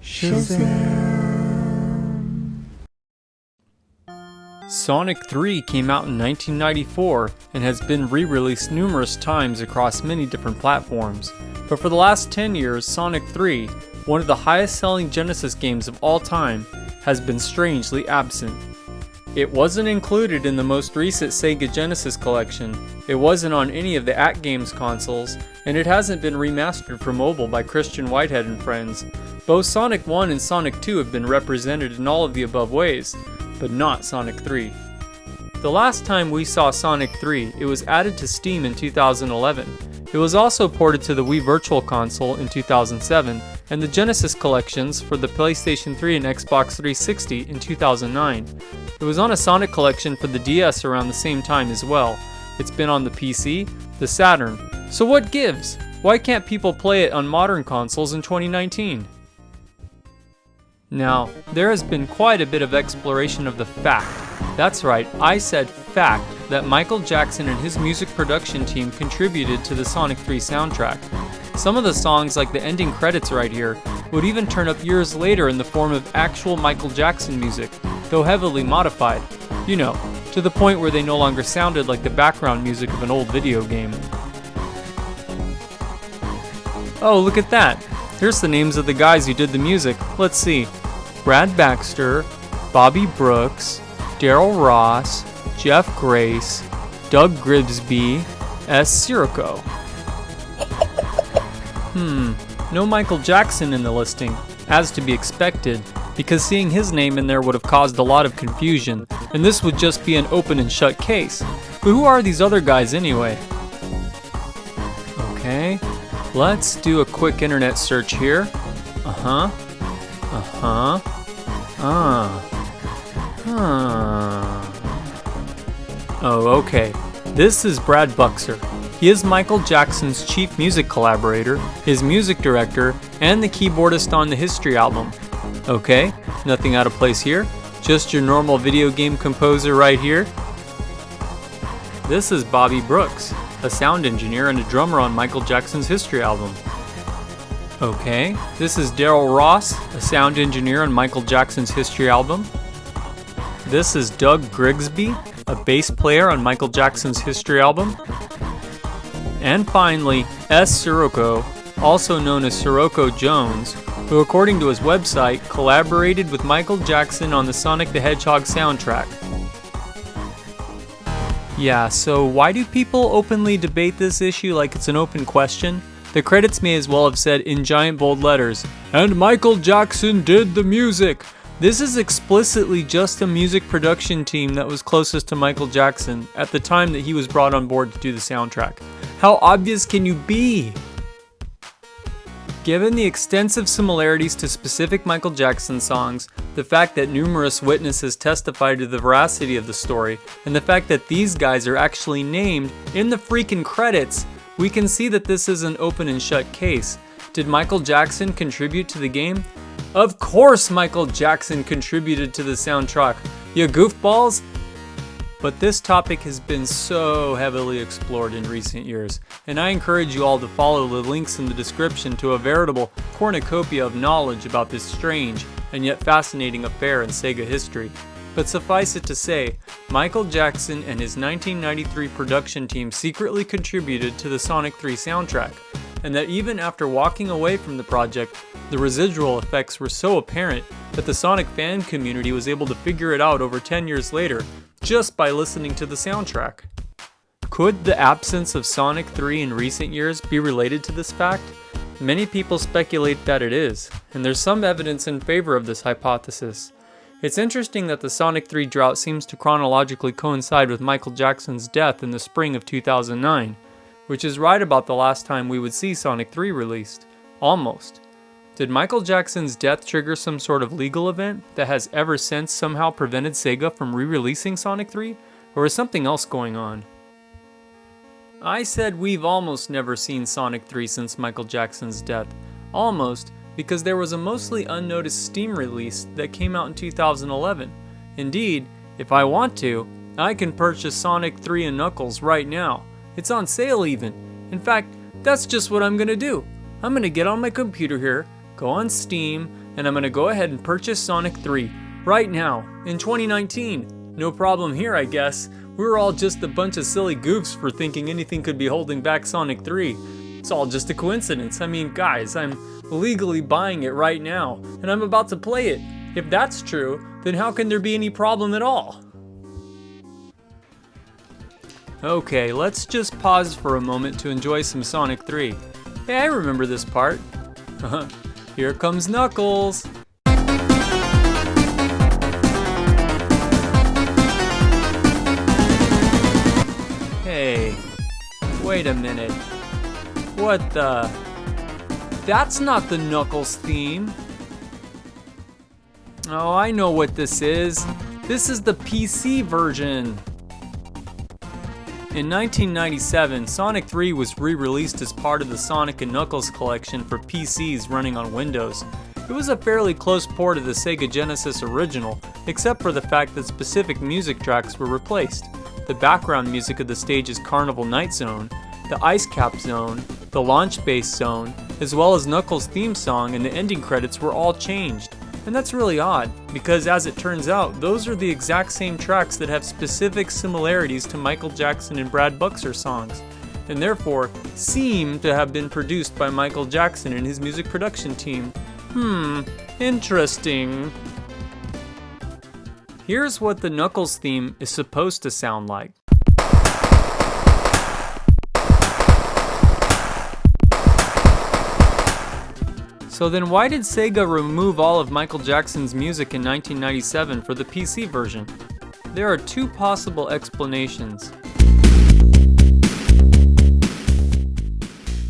Shazam! Sonic 3 came out in 1994 and has been re-released numerous times across many different platforms. But for the last 10 years, Sonic 3, one of the highest selling Genesis games of all time, has been strangely absent. It wasn't included in the most recent Sega Genesis collection, it wasn't on any of the AtGames consoles, and it hasn't been remastered for mobile by Christian Whitehead and friends. Both Sonic 1 and Sonic 2 have been represented in all of the above ways, but not Sonic 3. The last time we saw Sonic 3, it was added to Steam in 2011. It was also ported to the Wii Virtual Console in 2007, and the Genesis collections for the PlayStation 3 and Xbox 360 in 2009. It was on a Sonic collection for the DS around the same time as well. It's been on the PC, the Saturn. So what gives? Why can't people play it on modern consoles in 2019? Now, there has been quite a bit of exploration of the fact, that's right, I said fact, that Michael Jackson and his music production team contributed to the Sonic 3 soundtrack. Some of the songs, like the ending credits right here, would even turn up years later in the form of actual Michael Jackson music, though heavily modified. You know, to the point where they no longer sounded like the background music of an old video game. Oh, look at that! Here's the names of the guys who did the music. Let's see. Brad Baxter, Bobby Brooks, Daryl Ross, Jeff Grace, Doug Grimsby, S. Sirocco. No Michael Jackson in the listing, as to be expected, because seeing his name in there would have caused a lot of confusion, and this would just be an open and shut case. But who are these other guys anyway? Okay, let's do a quick internet search here. Oh, okay. This is Brad Buxer. He is Michael Jackson's chief music collaborator, his music director, and the keyboardist on the History album. Okay, nothing out of place here. Just your normal video game composer right here. This is Bobby Brooks, a sound engineer and a drummer on Michael Jackson's History album. Okay, this is Daryl Ross, a sound engineer on Michael Jackson's History album. This is Doug Grigsby, a bass player on Michael Jackson's History album. And finally, S. Sirocco, also known as Sirocco Jones, who according to his website, collaborated with Michael Jackson on the Sonic the Hedgehog soundtrack. Yeah, so why do people openly debate this issue like it's an open question? The credits may as well have said in giant bold letters, "And Michael Jackson did the music." This is explicitly just a music production team that was closest to Michael Jackson at the time that he was brought on board to do the soundtrack. How obvious can you be? Given the extensive similarities to specific Michael Jackson songs, the fact that numerous witnesses testified to the veracity of the story, and the fact that these guys are actually named in the freaking credits, we can see that this is an open and shut case. Did Michael Jackson contribute to the game? Of course Michael Jackson contributed to the soundtrack, you goofballs! But this topic has been so heavily explored in recent years, and I encourage you all to follow the links in the description to a veritable cornucopia of knowledge about this strange and yet fascinating affair in Sega history. But suffice it to say, Michael Jackson and his 1993 production team secretly contributed to the Sonic 3 soundtrack, and that even after walking away from the project, the residual effects were so apparent that the Sonic fan community was able to figure it out over 10 years later, just by listening to the soundtrack. Could the absence of Sonic 3 in recent years be related to this fact? Many people speculate that it is, and there's some evidence in favor of this hypothesis. It's interesting that the Sonic 3 drought seems to chronologically coincide with Michael Jackson's death in the spring of 2009, which is right about the last time we would see Sonic 3 released. Almost. Did Michael Jackson's death trigger some sort of legal event that has ever since somehow prevented Sega from re-releasing Sonic 3? Or is something else going on? I said we've almost never seen Sonic 3 since Michael Jackson's death. Almost, because there was a mostly unnoticed Steam release that came out in 2011. Indeed, if I want to, I can purchase Sonic 3 and Knuckles right now. It's on sale even. In fact, that's just what I'm gonna do. I'm gonna get on my computer here, go on Steam, and I'm gonna go ahead and purchase Sonic 3 right now in 2019. No problem here, I guess. We were all just a bunch of silly goofs for thinking anything could be holding back Sonic 3. It's all just a coincidence. I mean, guys, I'm legally buying it right now, and I'm about to play it. If that's true, then how can there be any problem at all? Okay, let's just pause for a moment to enjoy some Sonic 3. Hey, I remember this part. Here comes Knuckles. Hey, wait a minute. What the? That's not the Knuckles theme. Oh, I know what this is. This is the PC version. In 1997, Sonic 3 was re-released as part of the Sonic & Knuckles collection for PCs running on Windows. It was a fairly close port of the Sega Genesis original, except for the fact that specific music tracks were replaced. The background music of the stage's Carnival Night Zone, the Ice Cap Zone, the Launch Base Zone, as well as Knuckles' theme song and the ending credits were all changed. And that's really odd, because as it turns out, those are the exact same tracks that have specific similarities to Michael Jackson and Brad Buxer songs, and therefore seem to have been produced by Michael Jackson and his music production team. Interesting. Here's what the Knuckles theme is supposed to sound like. So then why did Sega remove all of Michael Jackson's music in 1997 for the PC version? There are two possible explanations.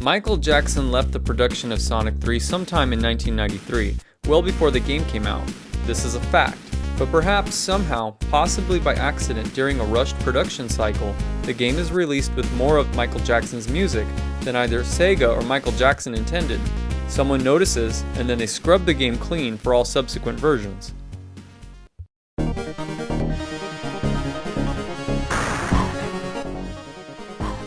Michael Jackson left the production of Sonic 3 sometime in 1993, well before the game came out. This is a fact, but perhaps somehow, possibly by accident during a rushed production cycle, the game is released with more of Michael Jackson's music than either Sega or Michael Jackson intended. Someone notices, and then they scrub the game clean for all subsequent versions.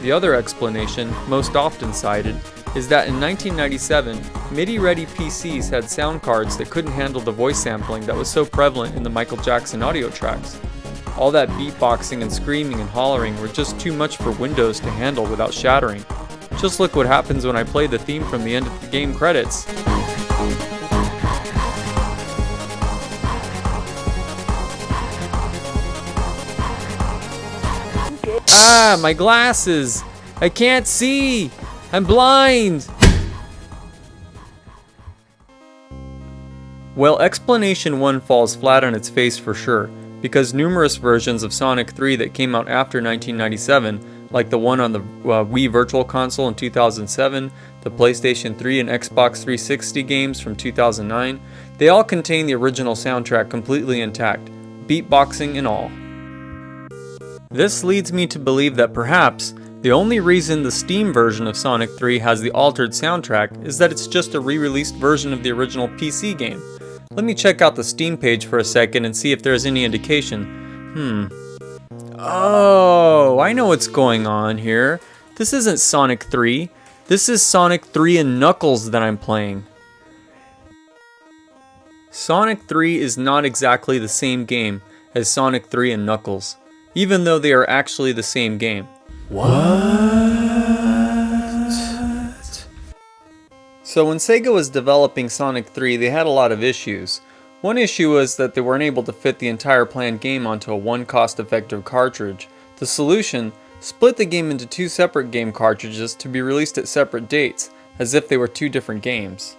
The other explanation, most often cited, is that in 1997, MIDI-ready PCs had sound cards that couldn't handle the voice sampling that was so prevalent in the Michael Jackson audio tracks. All that beatboxing and screaming and hollering were just too much for Windows to handle without shattering. Just look what happens when I play the theme from the end of the game credits. Ah, my glasses! I can't see! I'm blind! Well, explanation 1 falls flat on its face for sure, because numerous versions of Sonic 3 that came out after 1997, like the one on the Wii Virtual Console in 2007, the PlayStation 3 and Xbox 360 games from 2009, they all contain the original soundtrack completely intact, beatboxing and all. This leads me to believe that perhaps the only reason the Steam version of Sonic 3 has the altered soundtrack is that it's just a re-released version of the original PC game. Let me check out the Steam page for a second and see if there's any indication. Oh, I know what's going on here. This isn't Sonic 3. This is Sonic 3 and Knuckles that I'm playing. Sonic 3 is not exactly the same game as Sonic 3 and Knuckles, even though they are actually the same game. What? So when Sega was developing Sonic 3, they had a lot of issues. One issue was that they weren't able to fit the entire planned game onto a one cost-effective cartridge. The solution? Split the game into two separate game cartridges to be released at separate dates, as if they were two different games.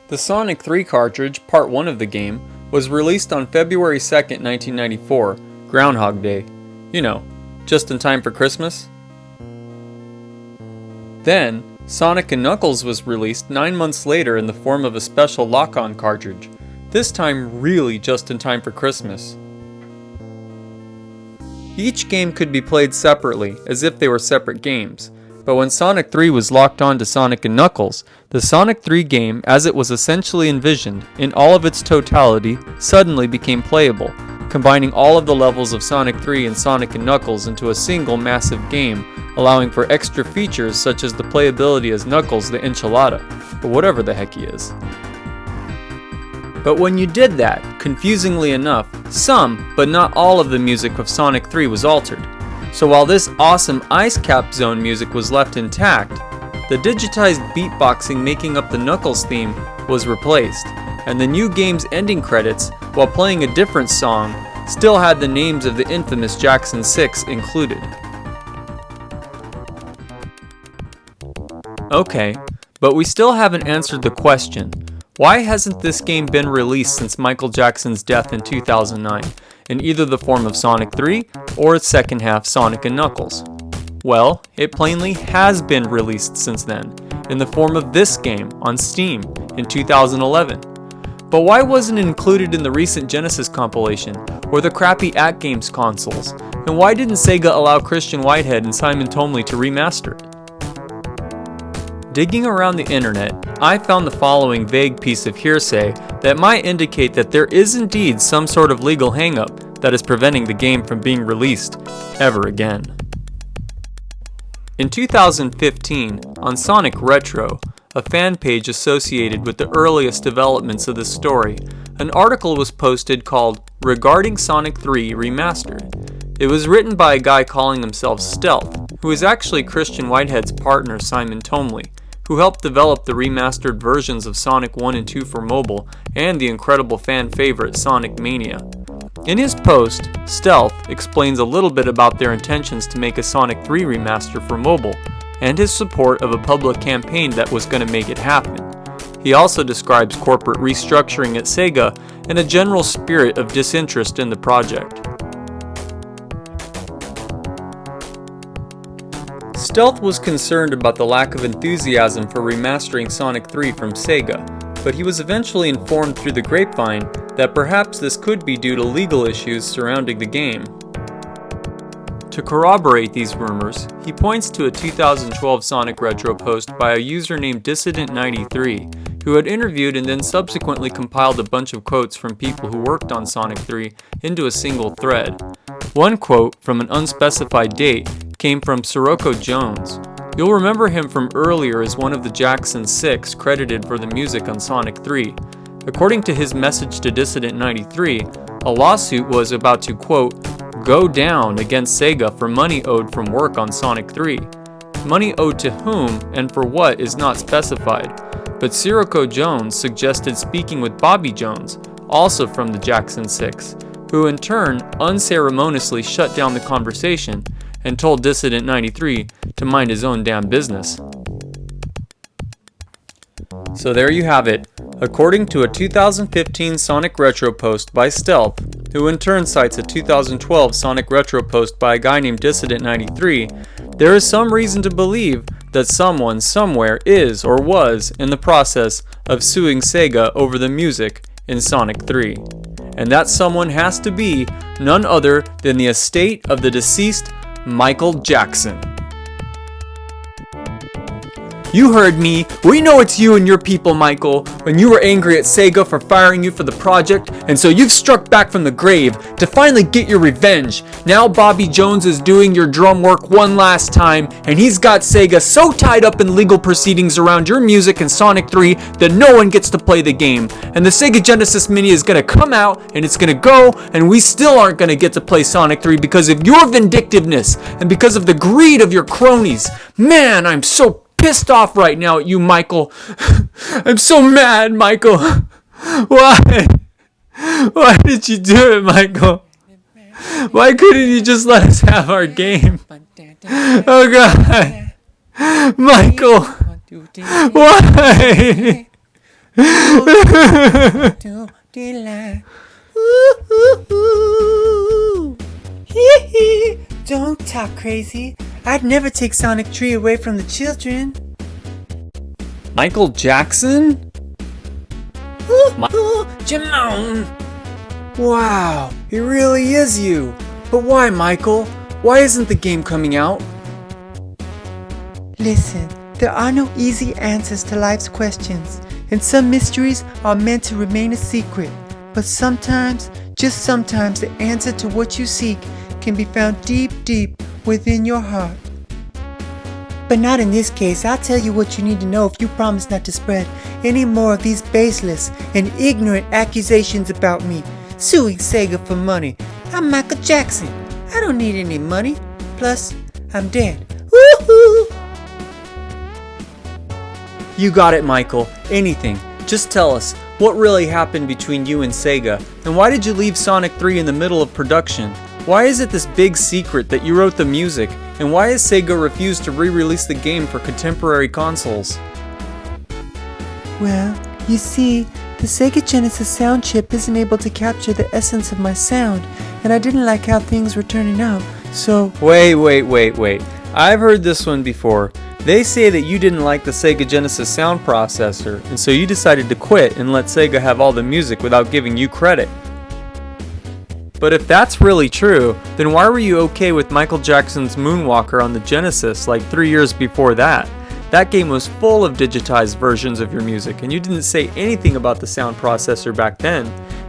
The Sonic 3 cartridge, part 1 of the game, was released on February 2nd, 1994, Groundhog Day. You know, just in time for Christmas. Then, Sonic & Knuckles was released 9 months later in the form of a special lock-on cartridge. This time really just in time for Christmas. Each game could be played separately, as if they were separate games, but when Sonic 3 was locked on to Sonic & Knuckles, the Sonic 3 game, as it was essentially envisioned, in all of its totality, suddenly became playable, combining all of the levels of Sonic 3 and Sonic & Knuckles into a single massive game, allowing for extra features such as the playability as Knuckles the Enchilada, or whatever the heck he is. But when you did that, confusingly enough, some, but not all of the music of Sonic 3 was altered. So while this awesome Ice Cap Zone music was left intact, the digitized beatboxing making up the Knuckles theme was replaced, and the new game's ending credits, while playing a different song, still had the names of the infamous Jackson 6 included. Okay, but we still haven't answered the question, why hasn't this game been released since Michael Jackson's death in 2009, in either the form of Sonic 3 or its second half Sonic & Knuckles? Well, it plainly has been released since then, in the form of this game on Steam in 2011. But why wasn't it included in the recent Genesis compilation or the crappy AtGames consoles? And why didn't Sega allow Christian Whitehead and Simon Tomley to remaster it? Digging around the internet, I found the following vague piece of hearsay that might indicate that there is indeed some sort of legal hang-up that is preventing the game from being released ever again. In 2015, on Sonic Retro, a fan page associated with the earliest developments of the story, an article was posted called Regarding Sonic 3 Remastered. It was written by a guy calling himself Stealth, who is actually Christian Whitehead's partner Simon Tomley, who helped develop the remastered versions of Sonic 1 and 2 for mobile and the incredible fan favorite Sonic Mania. In his post, Stealth explains a little bit about their intentions to make a Sonic 3 remaster for mobile, and his support of a public campaign that was going to make it happen. He also describes corporate restructuring at Sega and a general spirit of disinterest in the project. Stealth was concerned about the lack of enthusiasm for remastering Sonic 3 from Sega, but he was eventually informed through the grapevine that perhaps this could be due to legal issues surrounding the game. To corroborate these rumors, he points to a 2012 Sonic Retro post by a user named Dissident93, who had interviewed and then subsequently compiled a bunch of quotes from people who worked on Sonic 3 into a single thread. One quote, from an unspecified date, came from Sirocco Jones. You'll remember him from earlier as one of the Jackson 6 credited for the music on Sonic 3. According to his message to Dissident93, a lawsuit was about to, quote, go down against Sega for money owed from work on Sonic 3. Money owed to whom and for what is not specified, but Sirocco Jones suggested speaking with Bobby Jones, also from the Jackson 6, who in turn unceremoniously shut down the conversation and told Dissident93 to mind his own damn business. So there you have it. According to a 2015 Sonic Retro post by Stealth, who in turn cites a 2012 Sonic Retro post by a guy named Dissident93, there is some reason to believe that someone somewhere is or was in the process of suing Sega over the music in Sonic 3. And that someone has to be none other than the estate of the deceased Michael Jackson. You heard me. We know it's you and your people, Michael, when you were angry at Sega for firing you for the project, and so you've struck back from the grave to finally get your revenge. Now Bobby Jones is doing your drum work one last time, and he's got Sega so tied up in legal proceedings around your music in Sonic 3 that no one gets to play the game. And the Sega Genesis Mini is gonna come out, and it's gonna go, and we still aren't gonna get to play Sonic 3 because of your vindictiveness and because of the greed of your cronies. Man, I'm so pissed off right now at you, Michael. I'm so mad, Michael. Why? Why did you do it, Michael? Why couldn't you just let us have our game? Oh God, Michael. Why? Don't talk crazy. I'd never take Sonic 3 away from the children. Michael Jackson? Jamon! Wow, it really is you. But why, Michael? Why isn't the game coming out? Listen, there are no easy answers to life's questions, and some mysteries are meant to remain a secret. But sometimes, just sometimes, the answer to what you seek can be found deep, deep within your heart. But not in this case. I'll tell you what you need to know if you promise not to spread any more of these baseless and ignorant accusations about me. Suing Sega for money. I'm Michael Jackson. I don't need any money. Plus, I'm dead. Woohoo! You got it, Michael. Anything. Just tell us, what really happened between you and Sega? And why did you leave Sonic 3 in the middle of production? Why is it this big secret that you wrote the music? And why has Sega refused to re-release the game for contemporary consoles? Well, you see, the Sega Genesis sound chip isn't able to capture the essence of my sound, and I didn't like how things were turning out, so... Wait. I've heard this one before. They say that you didn't like the Sega Genesis sound processor, and so you decided to quit and let Sega have all the music without giving you credit. But if that's really true, then why were you okay with Michael Jackson's Moonwalker on the Genesis like 3 years before that? That game was full of digitized versions of your music, and you didn't say anything about the sound processor back then.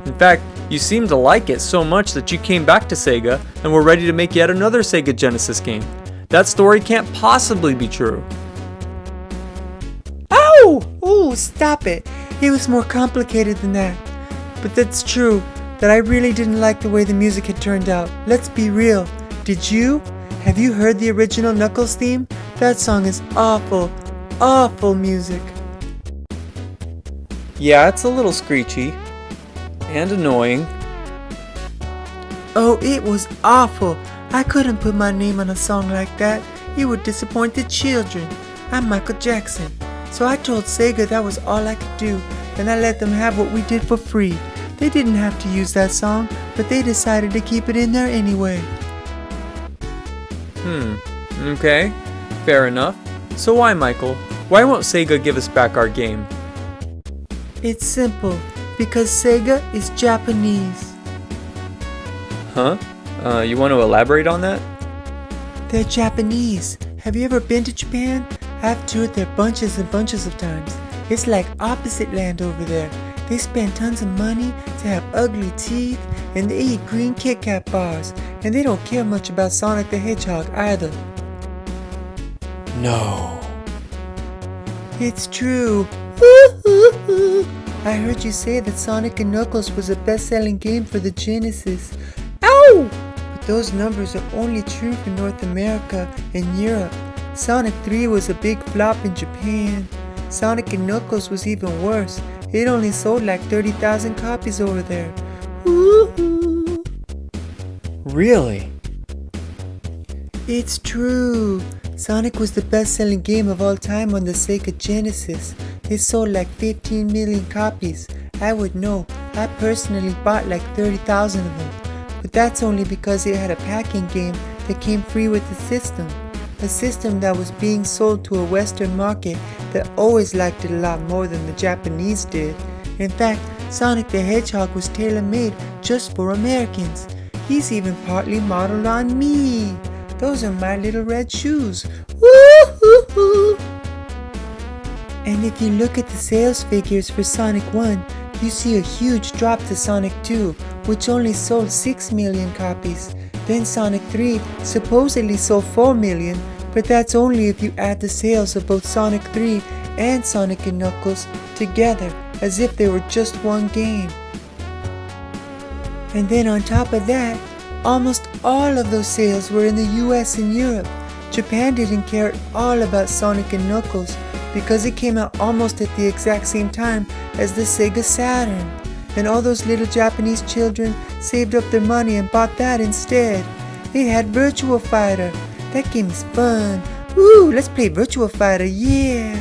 In fact, you seemed to like it so much that you came back to Sega and were ready to make yet another Sega Genesis game. That story can't possibly be true. Ow! Ooh, stop it. It was more complicated than that. But that's true, that I really didn't like the way the music had turned out. Let's be real. Did you? Have you heard the original Knuckles theme? That song is awful, awful music. Yeah, it's a little screechy. And annoying. Oh, it was awful. I couldn't put my name on a song like that. It would disappoint the children. I'm Michael Jackson. So I told Sega that was all I could do, and I let them have what we did for free. They didn't have to use that song, but they decided to keep it in there anyway. Okay. Fair enough. So why, Michael? Why won't Sega give us back our game? It's simple. Because Sega is Japanese. Huh? You want to elaborate on that? They're Japanese. Have you ever been to Japan? I've toured there bunches and bunches of times. It's like opposite land over there. They spend tons of money to have ugly teeth, and they eat green Kit Kat bars, and they don't care much about Sonic the Hedgehog either. No. It's true. I heard you say that Sonic and Knuckles was a best-selling game for the Genesis. Ow! But those numbers are only true for North America and Europe. Sonic 3 was a big flop in Japan. Sonic and Knuckles was even worse. It only sold like 30,000 copies over there. Woo-hoo. Really? It's true. Sonic was the best-selling game of all time on the Sega Genesis. It sold like 15 million copies. I would know. I personally bought like 30,000 of them. But that's only because it had a packing game that came free with the system. A system that was being sold to a Western market that always liked it a lot more than the Japanese did. In fact, Sonic the Hedgehog was tailor-made just for Americans. He's even partly modeled on me. Those are my little red shoes. Woo-hoo-hoo! And if you look at the sales figures for Sonic 1, you see a huge drop to Sonic 2, which only sold 6 million copies. Then Sonic 3 supposedly sold 4 million, but that's only if you add the sales of both Sonic 3 and Sonic & Knuckles together, as if they were just one game. And then on top of that, almost all of those sales were in the US and Europe. Japan didn't care at all about Sonic & Knuckles because it came out almost at the exact same time as the Sega Saturn. And all those little Japanese children saved up their money and bought that instead. It had Virtua Fighter. That game is fun. Woo, let's play Virtua Fighter, yeah!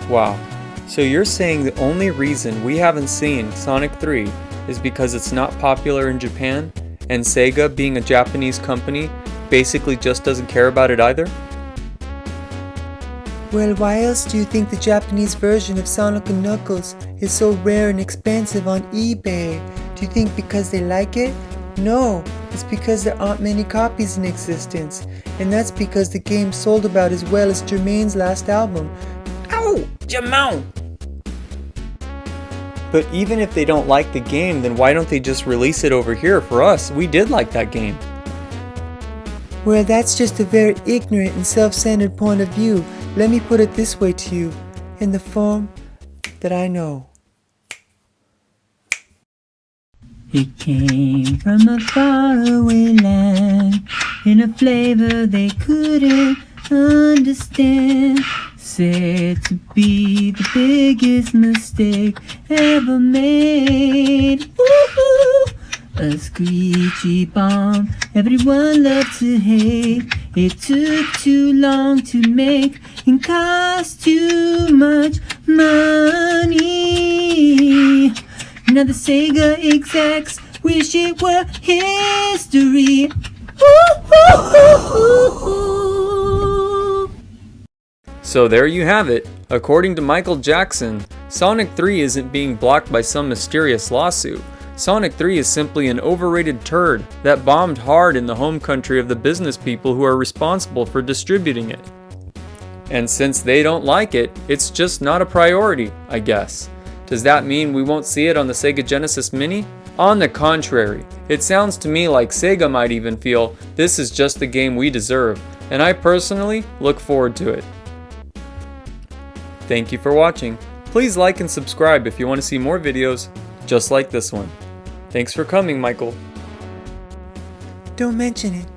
Wow. So you're saying the only reason we haven't seen Sonic 3 is because it's not popular in Japan, and Sega, being a Japanese company, basically just doesn't care about it either? Well, why else do you think the Japanese version of Sonic & Knuckles is so rare and expensive on eBay? Do you think because they like it? No, it's because there aren't many copies in existence. And that's because the game sold about as well as Jermaine's last album. Ow! Jermaine! But even if they don't like the game, then why don't they just release it over here for us? We did like that game. Well, that's just a very ignorant and self-centered point of view. Let me put it this way to you, in the form that I know. It came from a faraway land, in a flavor they couldn't understand. Said to be the biggest mistake ever made. Woo-hoo! A screechy bomb everyone loved to hate. It took too long to make and cost too much money. Now the Sega execs wish it were history. So there you have it. According to Michael Jackson, Sonic 3 isn't being blocked by some mysterious lawsuit. Sonic 3 is simply an overrated turd that bombed hard in the home country of the business people who are responsible for distributing it. And since they don't like it, it's just not a priority, I guess. Does that mean we won't see it on the Sega Genesis Mini? On the contrary, it sounds to me like Sega might even feel this is just the game we deserve, and I personally look forward to it. Thank you for watching. Please like and subscribe if you want to see more videos just like this one. Thanks for coming, Michael. Don't mention it.